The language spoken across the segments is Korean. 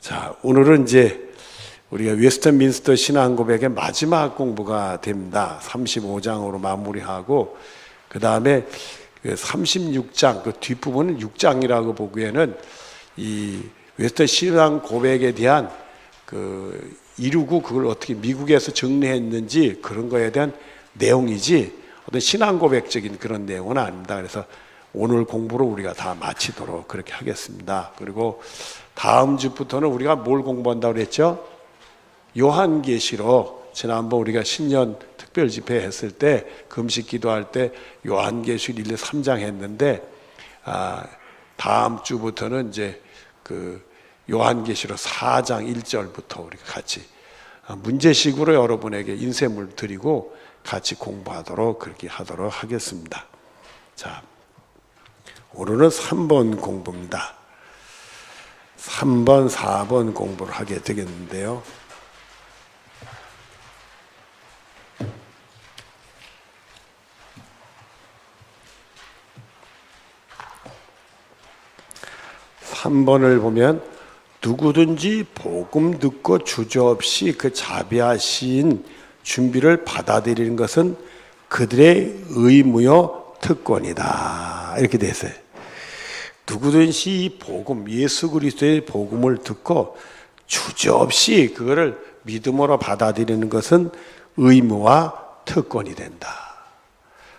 자, 오늘은 이제 우리가 웨스트민스터 신앙 고백의 마지막 공부가 됩니다. 35장으로 마무리하고 그 다음에 36장 그 뒷부분은 6장이라고 보기에는 이 웨스터 신앙 고백에 대한 이루고 그걸 어떻게 미국에서 정리했는지 그런 거에 대한 내용이지 어떤 신앙 고백적인 그런 내용은 아닙니다. 그래서 오늘 공부를 우리가 다 마치도록 그렇게 하겠습니다. 그리고 다음 주부터는 우리가 뭘 공부한다고 그랬죠? 요한계시록. 지난번 우리가 신년 특별 집회 했을 때 금식 기도할 때 요한계시록 1, 2, 3장 했는데 다음 주부터는 이제 요한계시록 4장 1절부터 우리가 같이 문제식으로 여러분에게 인쇄물 드리고 같이 공부하도록 그렇게 하도록 하겠습니다. 자, 오늘은 3번 공부입니다. 3번, 4번 공부를 하게 되겠는데요. (3번을) 보면 누구든지 복음 듣고 주저없이 그 자비하신 준비를 받아들이는 것은 그들의 의무요 특권이다. 이렇게 돼 있어요. 누구든지 이 복음, 예수 그리스도의 복음을 듣고 주저없이 그거를 믿음으로 받아들이는 것은 의무와 특권이 된다.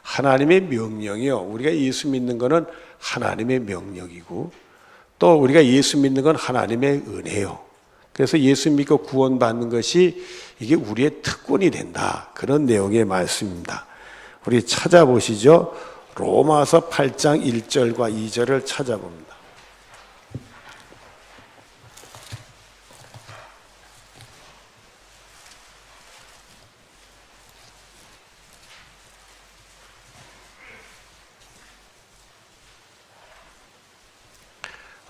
하나님의 명령이요. 우리가 예수 믿는 것은 하나님의 명령이고 또 우리가 예수 믿는 건 하나님의 은혜요. 그래서 예수 믿고 구원받는 것이 이게 우리의 특권이 된다. 그런 내용의 말씀입니다. 우리 찾아보시죠. 로마서 8장 1절과 2절을 찾아봅니다.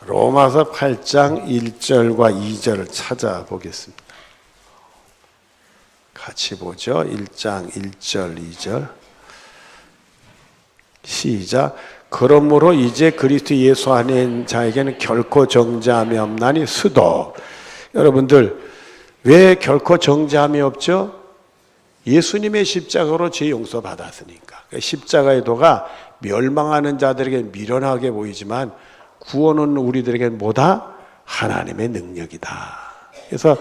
로마서 8장 1절과 2절을 찾아보겠습니다. 같이 보죠. 1장 1절 2절 시작. 그러므로 이제 그리스도 예수 안에 있는 자에게는 결코 정죄함이 없나니 수도. 여러분들 왜 결코 정죄함이 없죠? 예수님의 십자가로 죄 용서 받았으니까. 십자가의 도가 멸망하는 자들에게 미련하게 보이지만 구원은 우리들에게 뭐다? 하나님의 능력이다. 그래서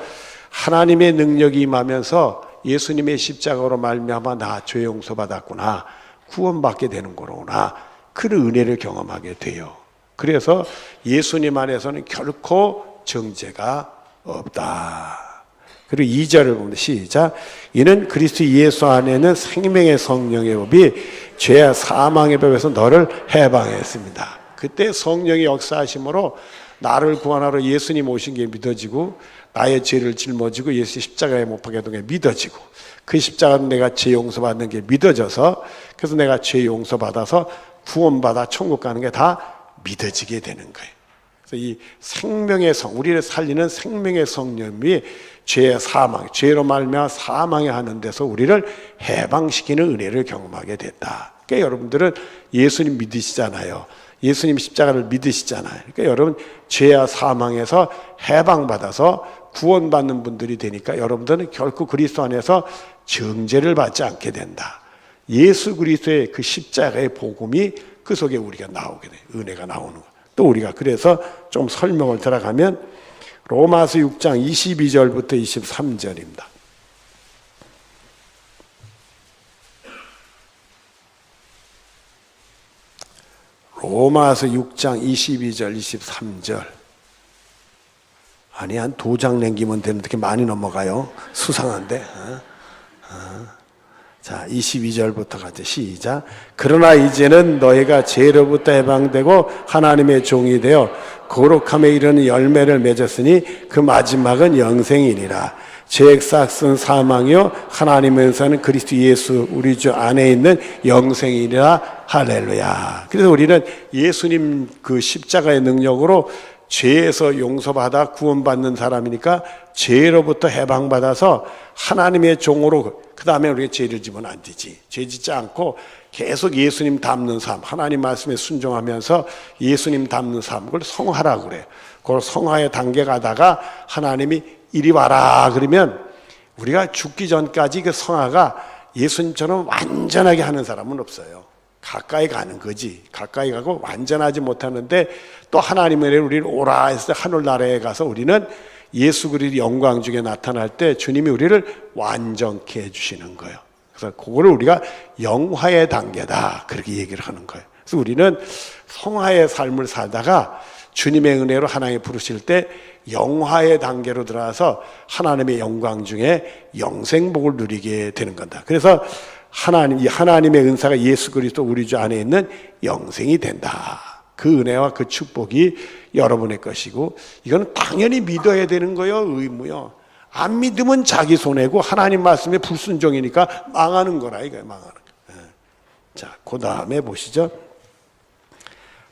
하나님의 능력이 임하면서 예수님의 십자가로 말미암아 나 죄 용서 받았구나, 구원받게 되는 거로구나, 그런 은혜를 경험하게 돼요. 그래서 예수님 안에서는 결코 정죄가 없다. 그리고 2절을 보면 시작. 이는 그리스도 예수 안에는 생명의 성령의 법이 죄와 사망의 법에서 너를 해방했습니다. 그때 성령의 역사하심으로 나를 구원하러 예수님 오신 게 믿어지고 나의 죄를 짊어지고 예수 십자가에 못 박게 된 게 믿어지고 그 십자가는 내가 죄 용서받는 게 믿어져서 그래서 내가 죄 용서받아서 구원받아 천국 가는 게 다 믿어지게 되는 거예요. 그래서 이 생명의 성, 우리를 살리는 생명의 성령이 죄의 사망, 죄로 말미암아 사망에 하는 데서 우리를 해방시키는 은혜를 경험하게 됐다. 그러니까 여러분들은 예수님 믿으시잖아요. 예수님 십자가를 믿으시잖아요. 그러니까 여러분 죄와 사망에서 해방받아서 구원받는 분들이 되니까 여러분들은 결코 그리스도 안에서 정죄를 받지 않게 된다. 예수 그리스도의 그 십자가의 복음이 그 속에 우리가 나오게 돼. 은혜가 나오는 거. 또 우리가 그래서 좀 설명을 들어가면 로마서 6장 22절부터 23절입니다. 로마서 6장 22절 23절. 아니 한 2장 남기면 되는데 이렇게 많이 넘어가요. 수상한데. 자, 22절부터 가자. 시작. 그러나 이제는 너희가 죄로부터 해방되고 하나님의 종이 되어 거룩함에 이르는 열매를 맺었으니 그 마지막은 영생이니라. 죄의 싹은 사망이요 하나님에서는 그리스도 예수 우리 주 안에 있는 영생이니라. 할렐루야. 그래서 우리는 예수님 그 십자가의 능력으로 죄에서 용서받아 구원받는 사람이니까 죄로부터 해방받아서 하나님의 종으로, 그 다음에 우리가 죄를 지면 안 되지. 죄 짓지 않고 계속 예수님 닮는 삶, 하나님 말씀에 순종하면서 예수님 닮는 삶, 그걸 성하라고 그래요. 그 성화의 단계 가다가 하나님이 이리 와라 그러면 우리가 죽기 전까지 그 성화가 예수님처럼 완전하게 하는 사람은 없어요. 가까이 가는 거지. 가까이 가고 완전하지 못하는데 또 하나님의 우리를 오라 해서 하늘나라에 가서 우리는 예수 그리스도의 영광 중에 나타날 때 주님이 우리를 완전케 해주시는 거예요. 그래서 그거를 우리가 영화의 단계다 그렇게 얘기를 하는 거예요. 그래서 우리는 성화의 삶을 살다가 주님의 은혜로 하나님이 부르실 때 영화의 단계로 들어가서 하나님의 영광 중에 영생복을 누리게 되는 건다. 그래서 하나님의 은사가 예수 그리스도 우리 주 안에 있는 영생이 된다. 그 은혜와 그 축복이 여러분의 것이고 이거는 당연히 믿어야 되는 거예요. 의무요. 안 믿으면 자기 손해고 하나님 말씀에 불순종이니까 망하는 거라 이거예요. 망하는 거. 자, 그 다음에 보시죠.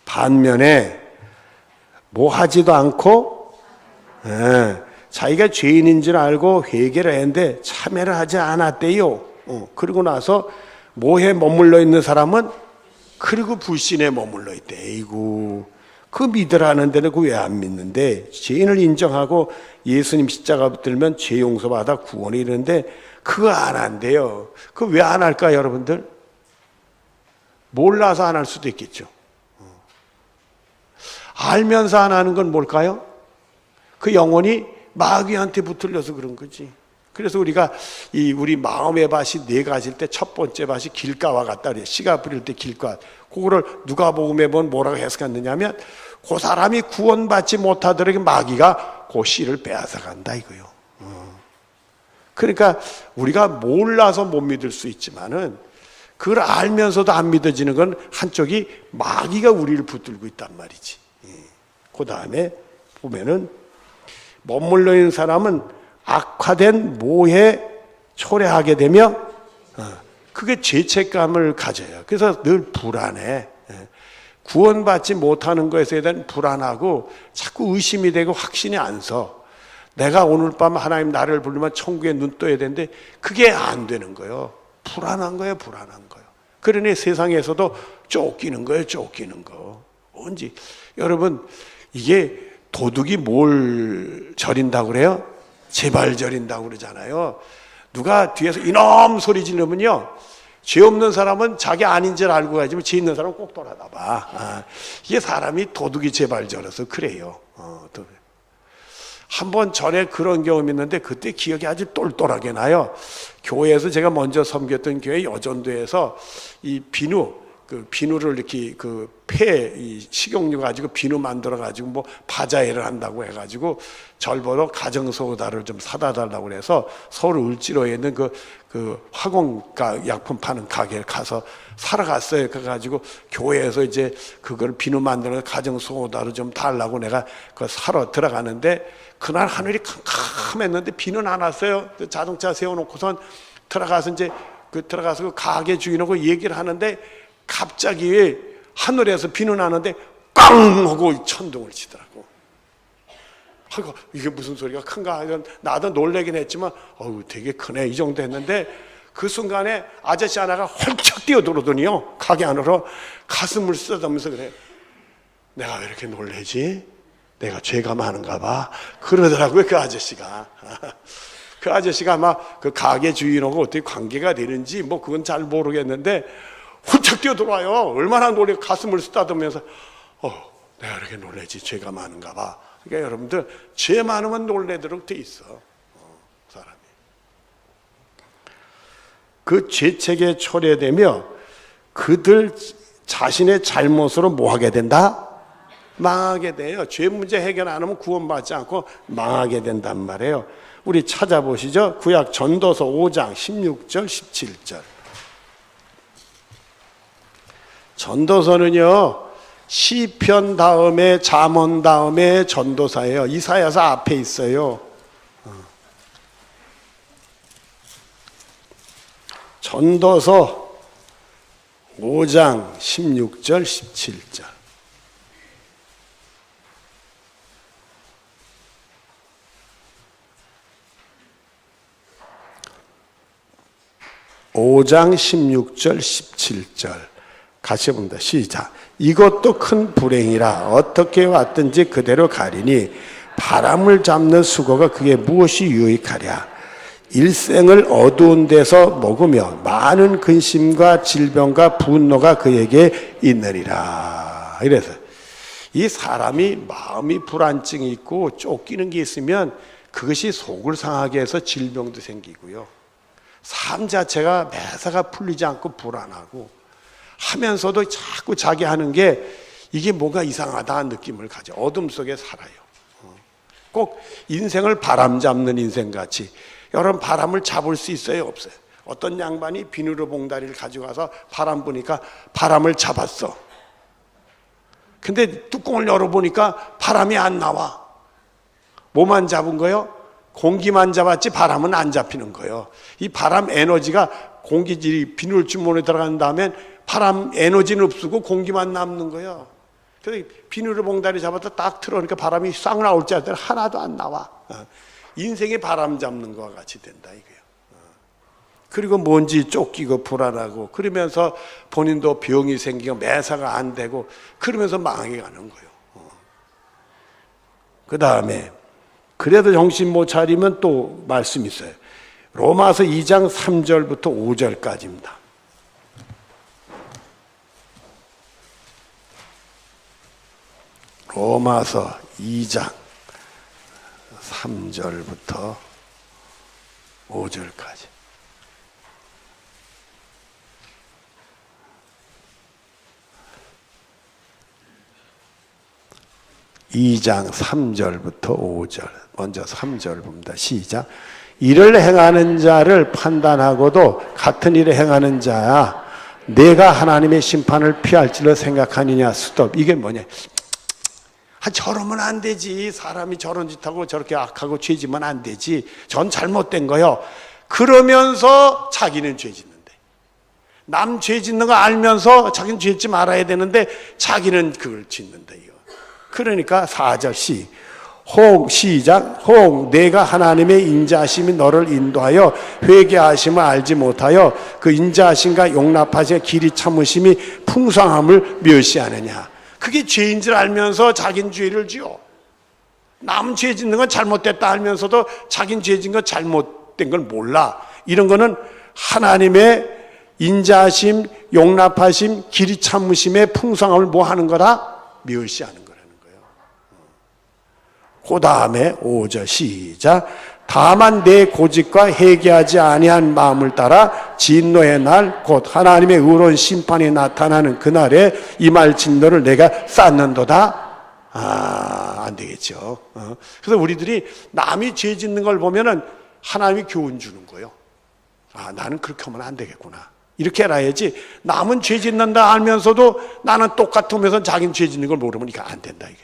반면에 뭐 하지도 않고 자기가 죄인인 줄 알고 회개를 했는데 참회를 하지 않았대요. 그리고 나서 뭐에 머물러 있는 사람은 그리고 불신에 머물러 있대. 에이구, 그 믿으라는 데는 그 왜 안 믿는데 죄인을 인정하고 예수님 십자가 붙들면 죄 용서받아 구원이 이르는데 그거 안 한대요. 그거 왜 안 할까 여러분들? 몰라서 안 할 수도 있겠죠. 알면서 안 하는 건 뭘까요? 그 영혼이 마귀한테 붙들려서 그런 거지. 그래서 우리가 우리 마음의 밭이 네 가지일 때 첫 번째 밭이 길가와 같다 그래요. 씨가 뿌릴 때 길가. 그거를 누가복음에 보면 뭐라고 해석했느냐면 그 사람이 구원받지 못하더라도 마귀가 그 씨를 빼앗아 간다 이거요. 그러니까 우리가 몰라서 못 믿을 수 있지만은 그걸 알면서도 안 믿어지는 건 한쪽이 마귀가 우리를 붙들고 있단 말이지. 그 다음에 보면은 머물러 있는 사람은 악화된 모해 초래하게 되며 그게 죄책감을 가져요. 그래서 늘 불안해. 구원받지 못하는 것에 대한 불안하고 자꾸 의심이 되고 확신이 안 서. 내가 오늘 밤 하나님 나를 부르면 천국에 눈 떠야 되는데 그게 안 되는 거예요. 불안한 거예요. 불안한 거예요. 그러니 세상에서도 쫓기는 거예요. 쫓기는 거. 뭔지 여러분 이게 도둑이 뭘 저린다고 그래요? 제발 저린다고 그러잖아요. 누가 뒤에서 이놈 소리 지르면요. 죄 없는 사람은 자기 아닌 줄 알고 가지만 죄 있는 사람은 꼭 돌아다봐. 이게 사람이 도둑이 제발 저려서 그래요. 한 번 전에 그런 경험이 있는데 그때 기억이 아주 똘똘하게 나요. 교회에서 제가 먼저 섬겼던 교회 여전도에서 이 비누를 이렇게 식용유 가지고 비누 만들어 가지고 뭐 바자회를 한다고 해가지고 절보러 가정소다를 좀 사다 달라고 해서 서울 을지로에 있는 그 화공가 약품 파는 가게에 가서 사러 갔어요. 그래가지고 교회에서 이제 그걸 비누 만드는 가정소다를 좀 달라고 내가 그 사러 들어가는데 그날 하늘이 캄캄했는데 비는 안 왔어요. 자동차 세워놓고선 들어가서 그 가게 주인하고 얘기를 하는데 갑자기 하늘에서 비는 나는데 꽝 하고 천둥을 치더라고. 아이고 이게 무슨 소리가 큰가? 나도 놀래긴 했지만 되게 크네 이 정도 했는데 그 순간에 아저씨 하나가 헐쩍 뛰어들어오더니요 가게 안으로 가슴을 쓰다면서 그래. 내가 왜 이렇게 놀래지? 내가 죄가 많은가 봐. 그러더라고요 그 아저씨가. 그 아저씨가 아마 그 가게 주인하고 어떻게 관계가 되는지 뭐 그건 잘 모르겠는데 훌쩍 뛰어들어와요. 얼마나 놀래 가슴을 쓰다듬으면서 내가 이렇게 놀래지 죄가 많은가 봐. 그러니까 여러분들 죄 많으면 놀래도록 돼 있어. 사람이. 그 죄책에 초래되며 그들 자신의 잘못으로 뭐 하게 된다? 망하게 돼요. 죄 문제 해결 안 하면 구원받지 않고 망하게 된단 말이에요. 우리 찾아보시죠. 구약 전도서 5장 16절 17절. 전도서는요 시편 다음에 잠언 다음에 전도사예요. 이사야서 앞에 있어요. 전도서 5장 16절 17절. 5장 16절 17절. 같이 봅니다. 시작. 이것도 큰 불행이라 어떻게 왔든지 그대로 가리니 바람을 잡는 수고가 그게 무엇이 유익하랴. 일생을 어두운 데서 먹으며 많은 근심과 질병과 분노가 그에게 있느니라. 이래서 이 사람이 마음이 불안증이 있고 쫓기는 게 있으면 그것이 속을 상하게 해서 질병도 생기고요. 삶 자체가 매사가 풀리지 않고 불안하고 하면서도 자꾸 자기 하는 게 이게 뭔가 이상하다는 느낌을 가져. 어둠 속에 살아요. 꼭 인생을 바람 잡는 인생같이. 여러분 바람을 잡을 수 있어요? 없어요? 어떤 양반이 비누로 봉다리를 가지고 와서 바람 부니까 바람을 잡았어. 근데 뚜껑을 열어보니까 바람이 안 나와. 뭐만 잡은 거요? 공기만 잡았지 바람은 안 잡히는 거예요. 이 바람 에너지가 공기질이 비누를 주머니에 들어간 다음에 바람 에너지는 없고 공기만 남는 거예요. 그래서 비누를 봉다리 잡았다 딱 틀어놓으니까 바람이 싹 나올 줄 알았더니 하나도 안 나와. 인생이 바람 잡는 것과 같이 된다 이거예요. 그리고 뭔지 쫓기고 불안하고 그러면서 본인도 병이 생기고 매사가 안 되고 그러면서 망해가는 거예요. 그 다음에 그래도 정신 못 차리면 또 말씀이 있어요. 로마서 2장 3절부터 5절까지입니다. 로마서 2장 3절부터 5절까지. (2장) 3절부터 5절. 먼저 3절 봅니다. 시작. 이를 행하는 자를 판단하고도 같은 일을 행하는 자야 내가 하나님의 심판을 피할 줄로 생각하느냐. 스톱. 이게 뭐냐. 저러면 안 되지. 사람이 저런 짓하고 저렇게 악하고 죄 지면 안 되지. 전 잘못된 거요. 그러면서 자기는 죄 짓는데. 남 죄 짓는 거 알면서 자기는 죄 짓지 말아야 되는데 자기는 그걸 짓는다. 이거. 그러니까 4절 시작. 혹 내가 하나님의 인자하심이 너를 인도하여 회개하심을 알지 못하여 그 인자하심과 용납하심과 길이 참으심이 풍성함을 멸시하느냐. 그게 죄인 줄 알면서 자긴 죄를 지어. 남은 죄 짓는 건 잘못됐다 알면서도 자긴 죄 짓는 건 잘못된 걸 몰라. 이런 거는 하나님의 인자하심, 용납하심, 길이 참으심의 풍성함을 뭐 하는 거다? 멸시하는 거라는 거예요. 그 다음에 5절 시작. 다만 내 고집과 회개하지 아니한 마음을 따라 진노의 날 곧 하나님의 의로운 심판이 나타나는 그날에 임할 진노를 내가 쌓는도다. 안 되겠죠. 그래서 우리들이 남이 죄 짓는 걸 보면은 하나님이 교훈 주는 거예요. 나는 그렇게 하면 안 되겠구나. 이렇게 알아야지. 남은 죄 짓는다 알면서도 나는 똑같으면서 자기는 죄 짓는 걸 모르면 이게 안 된다 이게.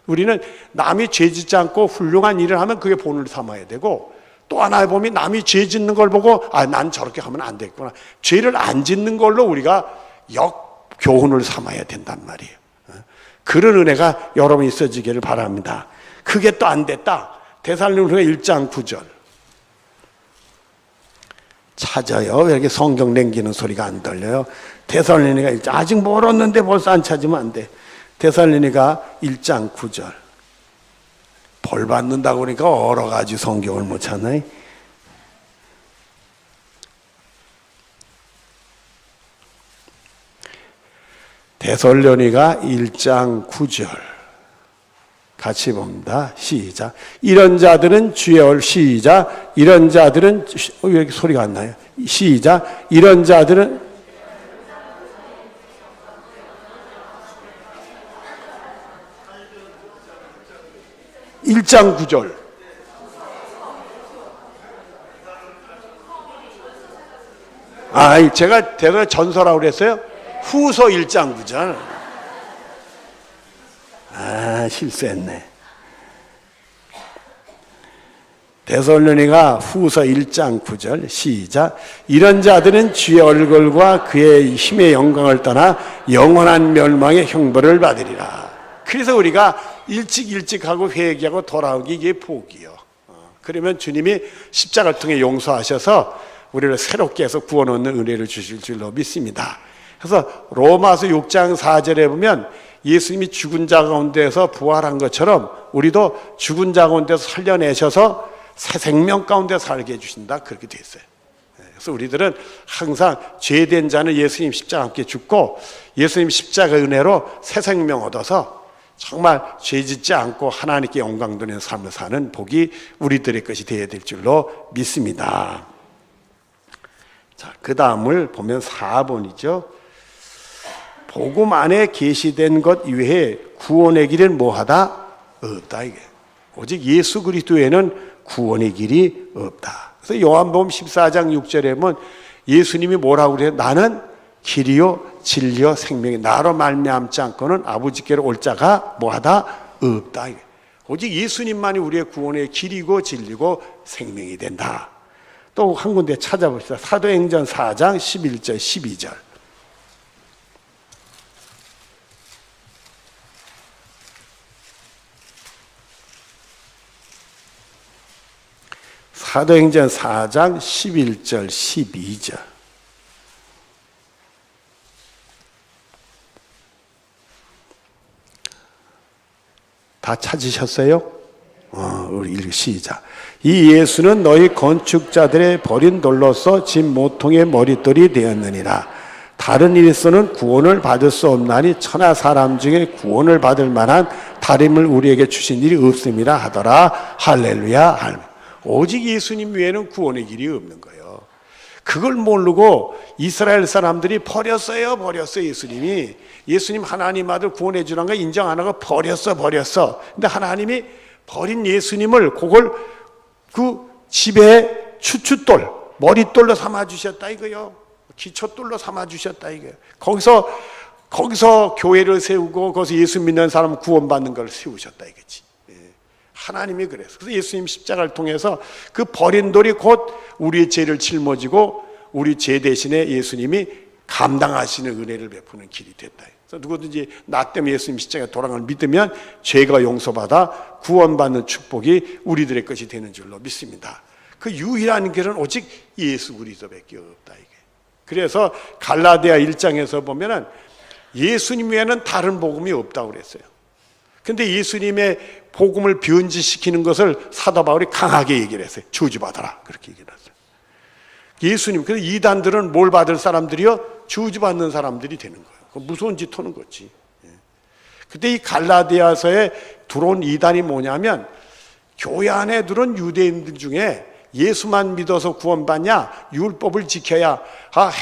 우리는 남이 죄 짓지 않고 훌륭한 일을 하면 그게 본을 삼아야 되고, 또 하나 보면 남이 죄 짓는 걸 보고 난 저렇게 하면 안 되겠구나. 죄를 안 짓는 걸로 우리가 역교훈을 삼아야 된단 말이에요. 그런 은혜가 여러분이 있어지기를 바랍니다. 그게 또 안 됐다. 데살로니가 1장 9절 찾아요. 왜 이렇게 성경 남기는 소리가 안 들려요? 데살로니가 1장 아직 멀었는데 벌써 안 찾으면 안 돼. 데살로니가 1장 9절 벌 받는다고 그러니까 여러 가지 성경을 못 찾나요? 데살로니가 1장 9절 같이 봅니다. 시작. 이런 자들은 주의 얼 시작. 이런 자들은 왜 이렇게 소리가 안 나요? 시작. 이런 자들은 1장 9절. 제가 대단히 전서라고 그랬어요? 후서 1장 9절. 실수했네. 데살로니가 후서 1장 9절 시작. 이런 자들은 주의 얼굴과 그의 힘의 영광을 떠나 영원한 멸망의 형벌을 받으리라. 그래서 우리가 일찍 하고 회개하고 돌아오기 이게 복이요. 그러면 주님이 십자가를 통해 용서하셔서 우리를 새롭게 해서 구원 얻는 은혜를 주실 줄로 믿습니다. 그래서 로마서 6장 4절에 보면 예수님이 죽은 자 가운데서 부활한 것처럼 우리도 죽은 자 가운데서 살려내셔서 새 생명 가운데 살게 해주신다. 그렇게 돼 있어요. 그래서 우리들은 항상 죄된 자는 예수님 십자가 함께 죽고 예수님 십자가 은혜로 새 생명 얻어서 정말 죄 짓지 않고 하나님께 영광 돌리는 삶을 사는 복이 우리들의 것이 되어야 될 줄로 믿습니다. 자, 그 다음을 보면 4번이죠. 복음 안에 계시된 것 이외에 구원의 길은 뭐하다? 없다. 이게 오직 예수 그리스도에는 구원의 길이 없다. 그래서 요한복음 14장 6절에 보면 예수님이 뭐라고 그래요? 나는 길이요 진리요 생명이 나로 말미암지 않고는 아버지께로 올 자가 뭐하다? 없다. 이게 오직 예수님만이 우리의 구원의 길이고 진리고 생명이 된다. 또 한 군데 찾아봅시다. 사도행전 4장 11절 12절. 사도행전 4장 11절 12절. 다 찾으셨어요? 우리 읽기 시작. 이 예수는 너희 건축자들의 버린 돌로서 집 모퉁이의 머릿돌이 되었느니라. 다른 일에서는 구원을 받을 수 없나니 천하 사람 중에 구원을 받을 만한 다름을 우리에게 주신 일이 없음이라 하더라. 할렐루야. 할렐루야. 오직 예수님 외에는 구원의 길이 없는 거예요. 그걸 모르고 이스라엘 사람들이 버렸어요. 예수님이. 예수님 하나님 아들 구원해 주라는 거 인정 안 하고 버렸어. 근데 하나님이 버린 예수님을 그걸 그 집에 추춧돌, 머릿돌로 삼아 주셨다 이거요. 기초돌로 삼아 주셨다 이거요. 거기서 교회를 세우고 거기서 예수 믿는 사람 구원받는 걸 세우셨다 이거지. 하나님이 그래서 예수님 십자가를 통해서 그 버린 돌이 곧 우리의 죄를 짊어지고 우리 죄 대신에 예수님이 감당하시는 은혜를 베푸는 길이 됐다. 그래서 누구든지 나 때문에 예수님 십자가에 돌아가는 믿으면 죄가 용서받아 구원받는 축복이 우리들의 것이 되는 줄로 믿습니다. 그 유일한 길은 오직 예수 그리스도밖에 없다 이게. 그래서 갈라디아 1장에서 보면은 예수님 외에는 다른 복음이 없다고 그랬어요. 근데 예수님의 복음을 변질시키는 것을 사도 바울이 강하게 얘기를 했어요. 저주받아라. 그렇게 얘기를 했어요. 예수님, 그래서 이단들은 뭘 받을 사람들이요? 저주받는 사람들이 되는 거예요. 무서운 짓 하는 거지. 그때 이 갈라디아서에 들어온 이단이 뭐냐면 교회 안에 들어온 유대인들 중에 예수만 믿어서 구원받냐? 율법을 지켜야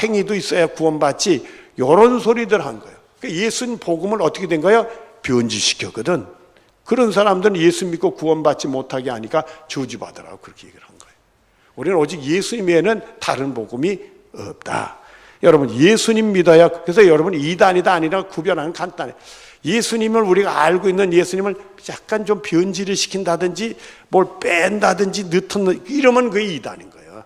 행위도 있어야 구원받지. 이런 소리들 한 거예요. 그러니까 예수님 복음을 어떻게 된 거예요? 변질시켰거든. 그런 사람들은 예수 믿고 구원받지 못하게 하니까 저주받으라고 그렇게 얘기를 한 거예요. 우리는 오직 예수님 외에는 다른 복음이 없다. 여러분 예수님 믿어야. 그래서 여러분 이단이다 아니라 구별하는 간단해. 예수님을 우리가 알고 있는 예수님을 약간 좀 변질을 시킨다든지 뭘 뺀다든지 이러면 그게 이단인 거예요.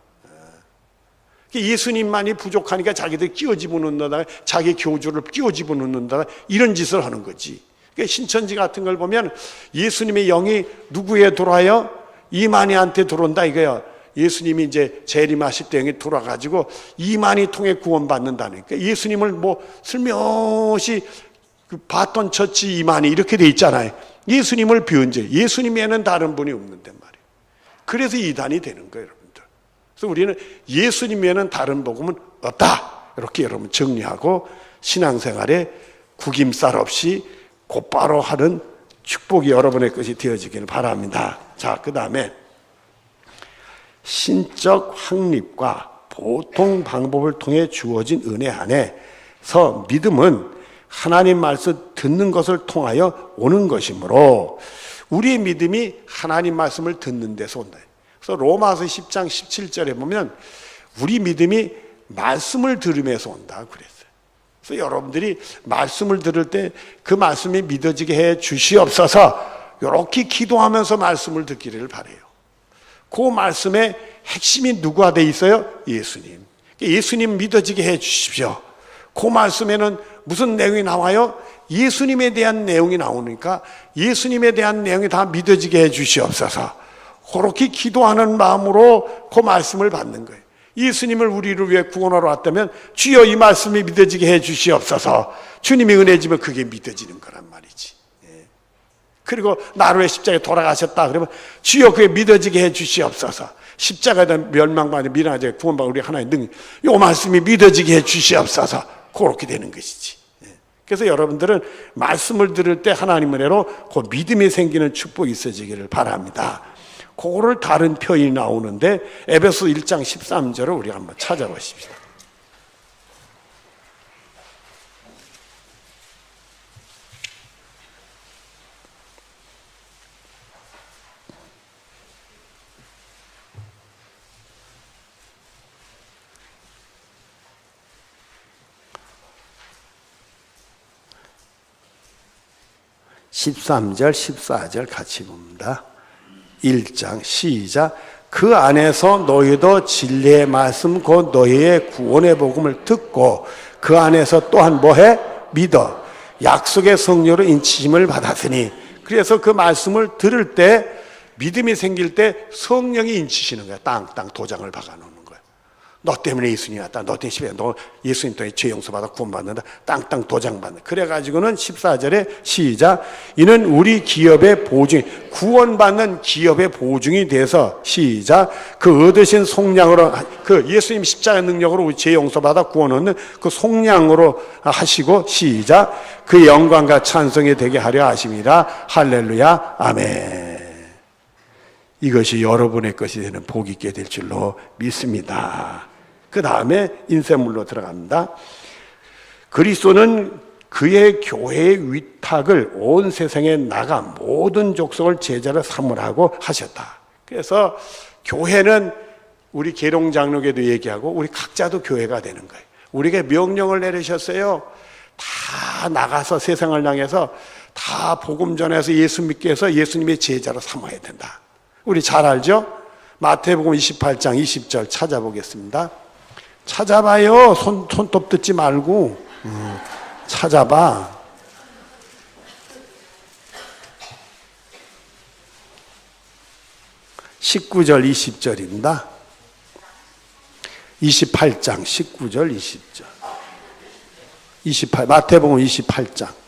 예수님만이 부족하니까 자기들 끼워 집어넣는다, 자기 교주를 끼워 집어넣는다, 이런 짓을 하는 거지. 그러니까 신천지 같은 걸 보면 예수님의 영이 누구에 들어와요? 이만희한테 들어온다 이거예요. 예수님이 이제 재림하실 때 영이 돌아가지고 이만희 통해 구원받는다는. 그러니까 예수님을 뭐 슬며시 봤던 처치 이만희 이렇게 돼 있잖아요. 예수님을 변질, 예수님에는 다른 분이 없는데 말이에요. 그래서 이단이 되는 거예요, 여러분들. 그래서 우리는 예수님에는 다른 복음은 없다. 이렇게 여러분 정리하고 신앙생활에 구김살 없이 곧바로 하는 축복이 여러분의 것이 되어지기를 바랍니다. 자, 그 다음에 신적 확립과 보통 방법을 통해 주어진 은혜 안에서 믿음은 하나님 말씀 듣는 것을 통하여 오는 것이므로 우리의 믿음이 하나님 말씀을 듣는 데서 온다. 그래서 로마서 10장 17절에 보면 우리 믿음이 말씀을 들으면서 온다 그랬어요. 그래서 여러분들이 말씀을 들을 때 그 말씀이 믿어지게 해 주시옵소서 이렇게 기도하면서 말씀을 듣기를 바라요. 그 말씀의 핵심이 누구가 돼 있어요? 예수님. 예수님 믿어지게 해 주십시오. 그 말씀에는 무슨 내용이 나와요? 예수님에 대한 내용이 나오니까 예수님에 대한 내용이 다 믿어지게 해 주시옵소서. 그렇게 기도하는 마음으로 그 말씀을 받는 거예요. 예수님을 우리를 위해 구원하러 왔다면 주여 이 말씀이 믿어지게 해 주시옵소서. 주님이 은혜 주면 그게 믿어지는 거란 말이지. 그리고 나를 위해 십자가에 돌아가셨다 그러면 주여 그게 믿어지게 해 주시옵소서. 십자가에 대한 멸망받는 미련하게 구원받은 우리 하나의 능력, 이 말씀이 믿어지게 해 주시옵소서. 그렇게 되는 것이지. 그래서 여러분들은 말씀을 들을 때 하나님 은혜로 그 믿음이 생기는 축복이 있어지기를 바랍니다. 그거를 다른 표현이 나오는데 에베소 1장 13절을 우리가 한번 찾아보십시다. (13절) (14절) 같이 봅니다. 1장 시작. 그 안에서 너희도 진리의 말씀 곧 너희의 구원의 복음을 듣고 그 안에서 또한 뭐해? 믿어 약속의 성령으로 인치심을 받았으니. 그래서 그 말씀을 들을 때 믿음이 생길 때 성령이 인치시는 거야. 땅 도장을 박아놓는 거야. 너 때문에 예수님이 왔다. 너 때문에 너 예수님 때문에 죄 용서받아 구원받는다. 땅 도장 받는다. 그래가지고는 14절에 시작. 이는 우리 기업의 보증, 구원받는 기업의 보증이 돼서 시작. 그 얻으신 속량으로, 그 예수님 십자가 능력으로 우리 죄 용서받아 구원 얻는 그 속량으로 하시고 시작. 그 영광과 찬송이 되게 하려 하심이라. 할렐루야. 아멘. 이것이 여러분의 것이 되는 복이 있게 될 줄로 믿습니다. 그 다음에 인쇄물로 들어갑니다. 그리스도는 그의 교회의 위탁을 온 세상에 나가 모든 족속을 제자로 삼으라고 하셨다. 그래서 교회는 우리 계룡장로교도 얘기하고 우리 각자도 교회가 되는 거예요. 우리에게 명령을 내리셨어요. 다 나가서 세상을 향해서 다 복음 전해서 예수 믿게 해서 예수님의 제자로 삼아야 된다. 우리 잘 알죠? 마태복음 28장 20절 찾아보겠습니다. 찾아봐요. 손톱 듣지 말고 찾아봐. 19절 20절입니다. 28장 19절 20절 28 마태복음 28장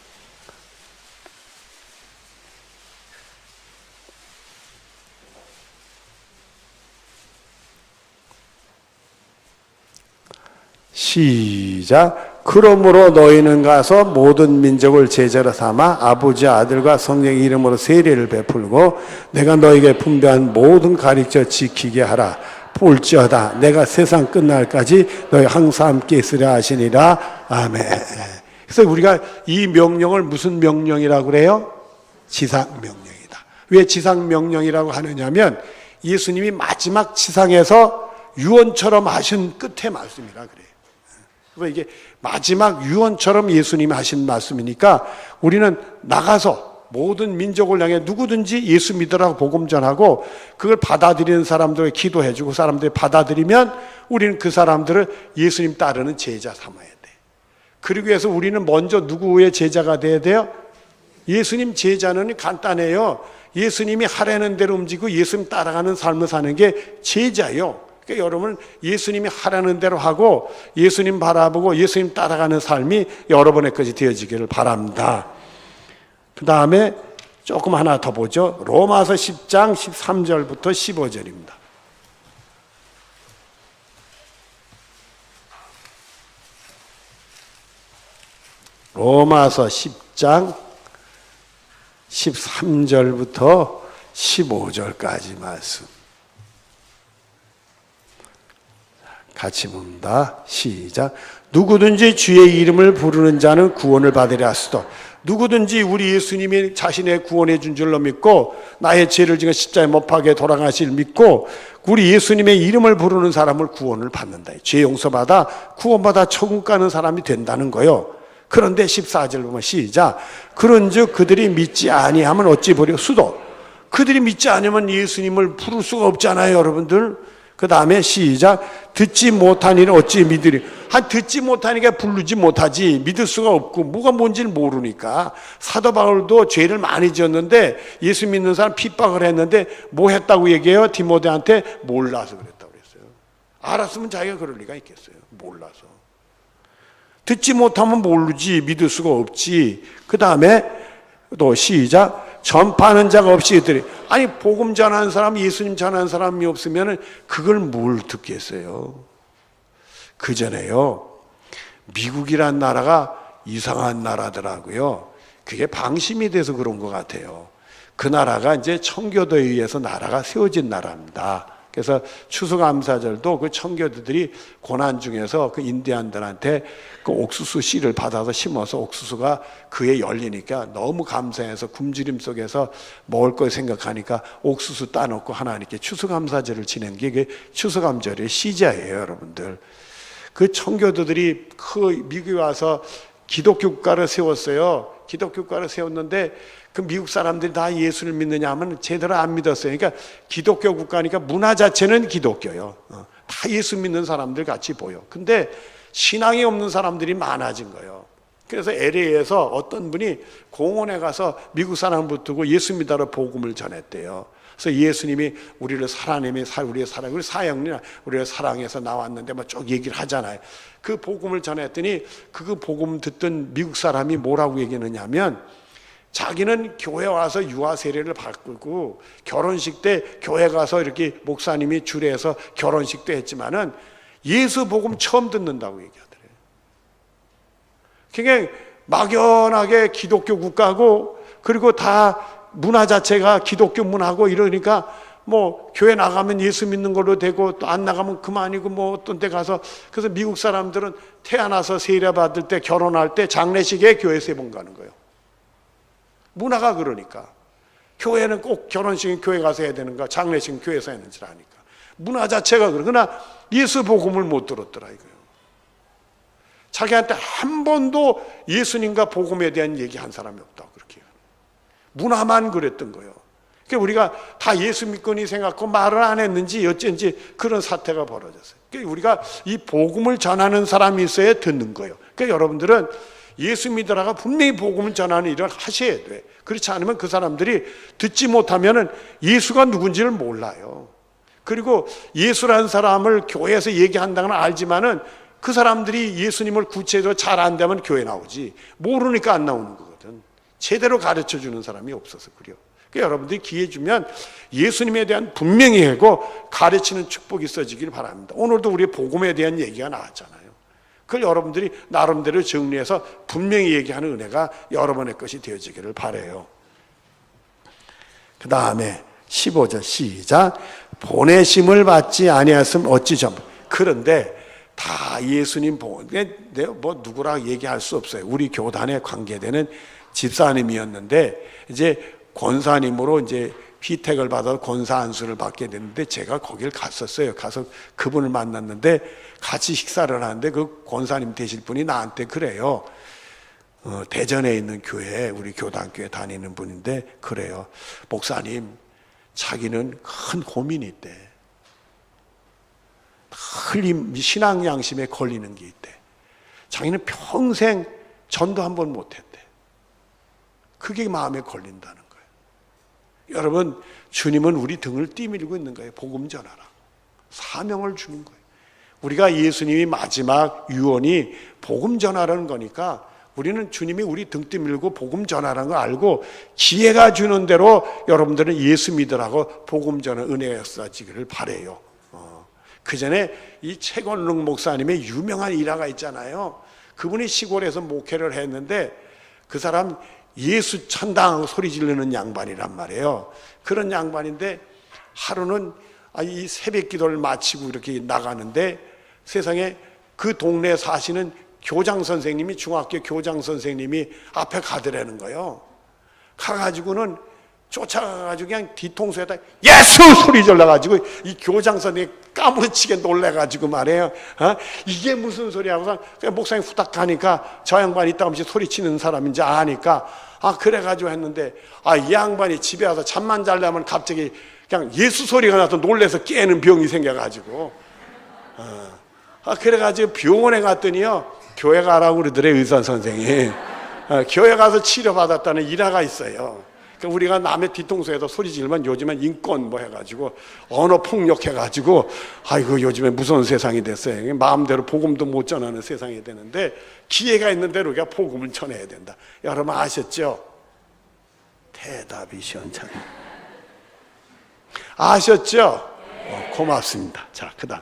시작. 그러므로 너희는 가서 모든 민족을 제자로 삼아 아버지 아들과 성령의 이름으로 세례를 베풀고 내가 너희에게 분배한 모든 가르쳐 지키게 하라. 볼지어다 내가 세상 끝날까지 너희 항상 함께 있으려 하시니라. 아멘. 그래서 우리가 이 명령을 무슨 명령이라고 그래요? 지상명령이다. 왜 지상명령이라고 하느냐면 예수님이 마지막 지상에서 유언처럼 하신 끝의 말씀이라 그래요. 그래서 이게 마지막 유언처럼 예수님이 하신 말씀이니까 우리는 나가서 모든 민족을 향해 누구든지 예수 믿으라고 복음 전하고 그걸 받아들이는 사람들에게 기도해주고 사람들이 받아들이면 우리는 그 사람들을 예수님 따르는 제자 삼아야 돼. 그러기 위해서 우리는 먼저 누구의 제자가 돼야 돼요? 예수님 제자는 간단해요. 예수님이 하라는 대로 움직이고 예수님 따라가는 삶을 사는 게 제자예요. 그러니까 여러분 예수님이 하라는 대로 하고 예수님 바라보고 예수님 따라가는 삶이 여러분의 것이 되어지기를 바랍니다. 그 다음에 조금 하나 더 보죠. 로마서 10장 13절부터 15절입니다. 로마서 10장 13절부터 15절까지 말씀 같이 봅니다. 시작. 누구든지 주의 이름을 부르는 자는 구원을 받으려 하시도. 누구든지 우리 예수님이 자신의 구원해 준 줄로 믿고 나의 죄를 지어 십자가에 못 박혀 돌아가실 믿고 우리 예수님의 이름을 부르는 사람을 구원을 받는다. 죄 용서받아 구원받아 천국 가는 사람이 된다는 거요. 그런데 14절 보면 시작. 그런즉 그들이 믿지 아니하면 어찌 보려 수도. 그들이 믿지 않으면 예수님을 부를 수가 없잖아요, 여러분들. 그 다음에 시작. 듣지 못한 이는 어찌 믿으리. 듣지 못하니까 부르지 못하지. 믿을 수가 없고 뭐가 뭔지는 모르니까. 사도 바울도 죄를 많이 지었는데 예수 믿는 사람 핍박을 했는데 뭐 했다고 얘기해요? 디모데한테 몰라서 그랬다고 그랬어요. 알았으면 자기가 그럴 리가 있겠어요? 몰라서. 듣지 못하면 모르지, 믿을 수가 없지. 그 다음에 또 시작. 전파하는 자가 없이 이들이, 아니 복음 전하는 사람, 예수님 전하는 사람이 없으면 그걸 뭘 듣겠어요? 그 전에요, 미국이란 나라가 이상한 나라더라고요. 그게 방심이 돼서 그런 것 같아요. 그 나라가 이제 청교도에 의해서 나라가 세워진 나라입니다. 그래서 추수감사절도 그 청교도들이 고난 중에서 그 인디안들한테 그 옥수수 씨를 받아서 심어서 옥수수가 그에 열리니까 너무 감사해서 굶주림 속에서 먹을 걸 생각하니까 옥수수 따놓고 하나님께 추수감사절을 지낸 게 추수감절의 시제예요, 여러분들. 그 청교도들이 그 미국에 와서 기독교 국가를 세웠어요. 기독교 국가를 세웠는데 그 미국 사람들이 다 예수를 믿느냐 하면 제대로 안 믿었어요. 그러니까 기독교 국가니까 문화 자체는 기독교요. 다 예수 믿는 사람들 같이 보여. 근데 신앙이 없는 사람들이 많아진 거예요. 그래서 LA에서 어떤 분이 공원에 가서 미국 사람 붙들고 예수 믿으러 복음을 전했대요. 그래서 예수님이 우리를 사랑님이 우리의 사랑, 우리 사형이나 우리를 사랑해서 나왔는데 막 쭉 얘기를 하잖아요. 그 복음을 전했더니 그 복음 듣던 미국 사람이 뭐라고 얘기했느냐면, 자기는 교회 와서 유아 세례를 바꾸고 결혼식 때 교회 가서 이렇게 목사님이 주례해서 결혼식도 했지만은 예수 복음 처음 듣는다고 얘기하더래요. 그냥 막연하게 기독교 국가고, 그리고 다 문화 자체가 기독교 문화고 이러니까 뭐 교회 나가면 예수 믿는 걸로 되고 또 안 나가면 그만이고 뭐 어떤 데 가서, 그래서 미국 사람들은 태어나서 세례 받을 때, 결혼할 때 장례식에 교회 세 번 가는 거예요. 문화가 그러니까. 교회는 꼭 결혼식은 교회 가서 해야 되는가, 장례식은 교회에서 하는 줄 아니까. 문화 자체가 그래. 그러나 예수 복음을 못 들었더라 이거예요. 자기한테 한 번도 예수님과 복음에 대한 얘기한 사람이 없다고 그렇게 해요. 문화만 그랬던 거예요. 그러니까 우리가 다 예수 믿거니 생각하고 말을 안 했는지 어쩐지 그런 사태가 벌어졌어요. 그러니까 우리가 이 복음을 전하는 사람이 있어야 듣는 거예요. 그러니까 여러분들은 예수 믿으라가 분명히 복음을 전하는 일을 하셔야 돼. 그렇지 않으면 그 사람들이 듣지 못하면 예수가 누군지를 몰라요. 그리고 예수라는 사람을 교회에서 얘기한다는 건 알지만은 그 사람들이 예수님을 구체적으로 잘 안다면 교회 나오지, 모르니까 안 나오는 거거든. 제대로 가르쳐 주는 사람이 없어서 그래요. 그러니까 여러분들이 기회 주면 예수님에 대한 분명히 하고 가르치는 축복이 있어지길 바랍니다. 오늘도 우리 복음에 대한 얘기가 나왔잖아요. 그걸 여러분들이 나름대로 정리해서 분명히 얘기하는 은혜가 여러분의 것이 되어지기를 바라요. 그 다음에 15절 시작. 보내심을 받지 아니하였으면 어찌 전. 그런데 다 예수님 내가 뭐 누구라 얘기할 수 없어요. 우리 교단에 관계되는 집사님이었는데 이제 권사님으로 이제 피택을 받아서 권사 안수를 받게 됐는데 제가 거길 갔었어요. 가서 그분을 만났는데 같이 식사를 하는데 그 권사님 되실 분이 나한테 그래요. 대전에 있는 교회, 우리 교단교회 다니는 분인데 그래요. 목사님, 자기는 큰 고민이 있대. 늘 신앙 양심에 걸리는 게 있대. 자기는 평생 전도 한 번 못했대. 그게 마음에 걸린다는 거예요. 여러분, 주님은 우리 등을 띠밀고 있는 거예요. 복음 전하라. 사명을 주는 거예요. 우리가 예수님이 마지막 유언이 복음 전하라는 거니까 우리는 주님이 우리 등 띠밀고 복음 전하라는 걸 알고 기회가 주는 대로 여러분들은 예수 믿으라고 복음 전하 은혜가 쏟아지기를 바라요. 그 전에 이 최건릉 목사님의 유명한 일화가 있잖아요. 그분이 시골에서 목회를 했는데 그 사람 예수 천당 소리 지르는 양반이란 말이에요. 그런 양반인데 하루는 이 새벽 기도를 마치고 이렇게 나가는데 세상에 그 동네에 사시는 교장 선생님이, 중학교 교장 선생님이 앞에 가더라는 거예요. 가가지고는 쫓아가가지고 그냥 뒤통수에다 예수 소리 질러가지고 이 교장 선생님이 까무러치게 놀래가지고 말이에요. 이게 무슨 소리야 하고서 목사님 후딱 가니까 저 양반이 이따금씩 소리치는 사람인지 아니까 그래가지고 했는데 이 양반이 집에 와서 잠만 자려면 갑자기 그냥 예수 소리가 나서 놀래서 깨는 병이 생겨가지고 그래가지고 병원에 갔더니요, 교회 가라고 그러더래. 의사 선생이 교회 가서 치료받았다는 일화가 있어요. 우리가 남의 뒤통수에서 소리 지르면 요즘엔 인권 뭐 해가지고 언어 폭력 해가지고 아이고 요즘에 무서운 세상이 됐어요. 마음대로 복음도 못 전하는 세상이 되는데 기회가 있는 대로 우리가 복음을 전해야 된다. 여러분 아셨죠? 대답이 시원찮네. 아셨죠? 고맙습니다. 자, 그다음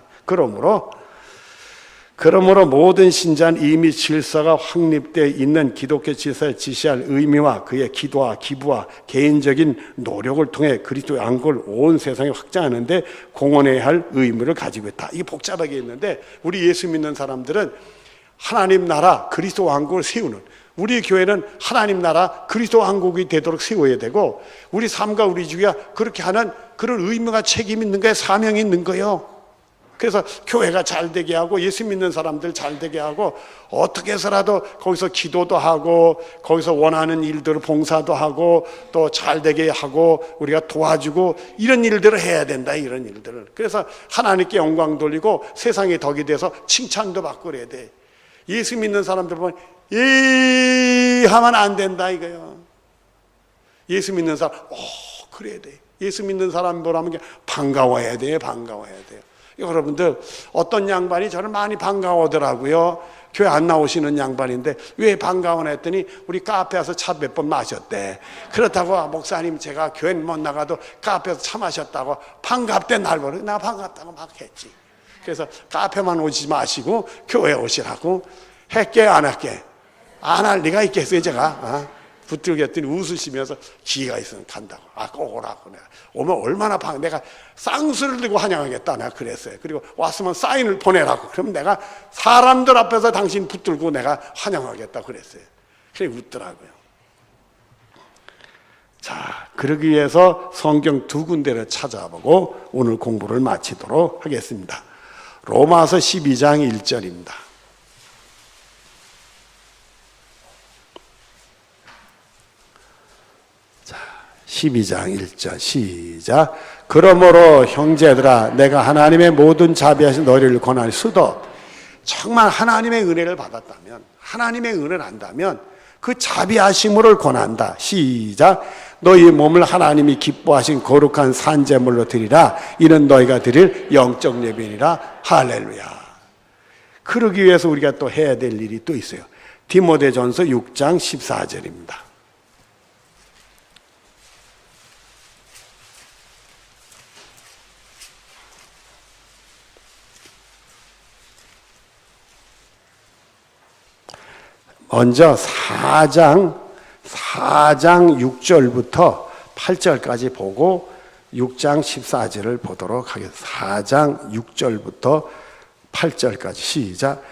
그러므로 모든 신자는 이미 질서가 확립되어 있는 기독교 질서를 지시할 의미와 그의 기도와 기부와 개인적인 노력을 통해 그리스도의 왕국을 온 세상에 확장하는데 공헌해야 할 의무를 가지고 있다. 이게 복잡하게 있는데 우리 예수 믿는 사람들은 하나님 나라 그리스도 왕국을 세우는, 우리 교회는 하나님 나라 그리스도 왕국이 되도록 세워야 되고 우리 삶과 우리 주가 그렇게 하는 그런 의무가 책임이 있는 거예요. 사명이 있는 거예요. 그래서 교회가 잘 되게 하고 예수 믿는 사람들 잘 되게 하고 어떻게 해서라도 거기서 기도도 하고 거기서 원하는 일들을 봉사도 하고 또 잘 되게 하고 우리가 도와주고 이런 일들을 해야 된다. 이런 일들을. 그래서 하나님께 영광 돌리고 세상에 덕이 돼서 칭찬도 받고 그래야 돼. 예수 믿는 사람들 보면 하면 안 된다 이거예요. 예수 믿는 사람 그래야 돼. 예수 믿는 사람들하면 반가워해야 돼요. 반가워해야 돼요. 여러분들 어떤 양반이 저를 많이 반가워하더라고요. 교회 안 나오시는 양반인데 왜 반가워나 했더니 우리 카페에서 차 몇 번 마셨대. 그렇다고 목사님 제가 교회 못 나가도 카페에서 차 마셨다고 반갑대. 날 보러 나 반갑다고 막 했지. 그래서 카페만 오지 마시고 교회 오시라고. 할게 안 할게? 안 할 리가 있겠어요 제가. 붙들게 했더니 웃으시면서 기회가 있으면 간다고. 꼭 오라고. 내가 오면 얼마나 내가 쌍수를 들고 환영하겠다. 내가 그랬어요. 그리고 왔으면 사인을 보내라고. 그럼 내가 사람들 앞에서 당신 붙들고 내가 환영하겠다 그랬어요. 그래 웃더라고요. 자, 그러기 위해서 성경 두 군데를 찾아보고 오늘 공부를 마치도록 하겠습니다. 로마서 12장 1절입니다. 12장 1절 시작. 그러므로 형제들아 내가 하나님의 모든 자비하신 너희를 권하니 수도 정말 하나님의 은혜를 받았다면 하나님의 은혜를 안다면 그 자비하심을 권한다. 시작. 너희 몸을 하나님이 기뻐하신 거룩한 산제물로 드리라. 이는 너희가 드릴 영적 예배니라. 할렐루야. 그러기 위해서 우리가 또 해야 될 일이 또 있어요. 디모데전서 6장 14절입니다. 먼저 4장 6절부터 8절까지 보고 6장 14절을 보도록 하겠습니다. 4장 6절부터 8절까지 시작.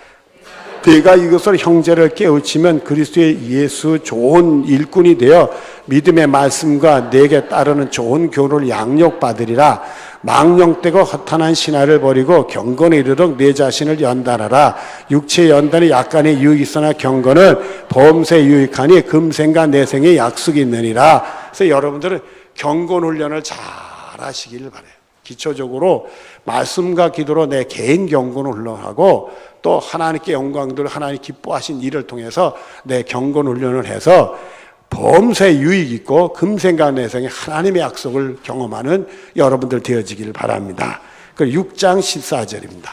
내가 이것으로 형제를 깨우치면 그리스도의 예수 좋은 일꾼이 되어 믿음의 말씀과 내게 따르는 좋은 교훈을 양육받으리라. 망령되고 허탄한 신화를 버리고 경건에 이르도록 내 자신을 연단하라. 육체의 연단이 약간의 유익이 있으나 경건은 범사에 유익하니 금생과 내생에 약속이 있느니라. 그래서 여러분들은 경건 훈련을 잘 하시길 바라요. 기초적으로 말씀과 기도로 내 개인 경건을 훈련하고 또 하나님께 영광들 하나님 기뻐하신 일을 통해서 내 경건 훈련을 해서 범사에 유익 있고 금생과 내생에 하나님의 약속을 경험하는 여러분들 되어지길 바랍니다. 6장 14절입니다.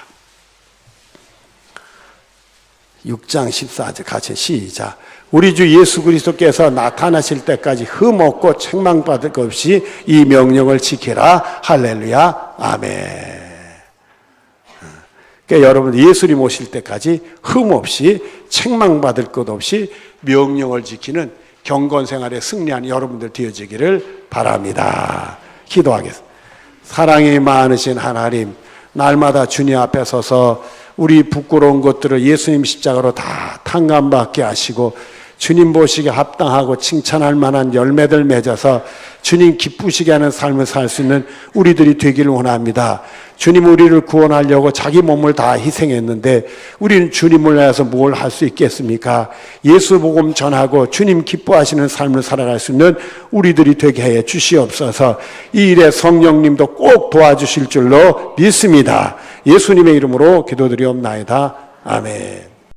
6장 14절 같이 시작. 우리 주 예수 그리스도께서 나타나실 때까지 흠없고 책망받을 것 없이 이 명령을 지키라. 할렐루야. 아멘. 그러니까 여러분 예수님 오실 때까지 흠없이 책망받을 것 없이 명령을 지키는 경건생활에 승리한 여러분들 되어지기를 바랍니다. 기도하겠습니다. 사랑이 많으신 하나님, 날마다 주님 앞에 서서 우리 부끄러운 것들을 예수님 십자가로 다 탕감받게 하시고 주님 보시기에 합당하고 칭찬할 만한 열매들 맺어서 주님 기쁘시게 하는 삶을 살 수 있는 우리들이 되기를 원합니다. 주님 우리를 구원하려고 자기 몸을 다 희생했는데 우리는 주님을 위해서 뭘 할 수 있겠습니까? 예수 복음 전하고 주님 기뻐하시는 삶을 살아갈 수 있는 우리들이 되게 해 주시옵소서. 이 일에 성령님도 꼭 도와주실 줄로 믿습니다. 예수님의 이름으로 기도드리옵나이다. 아멘.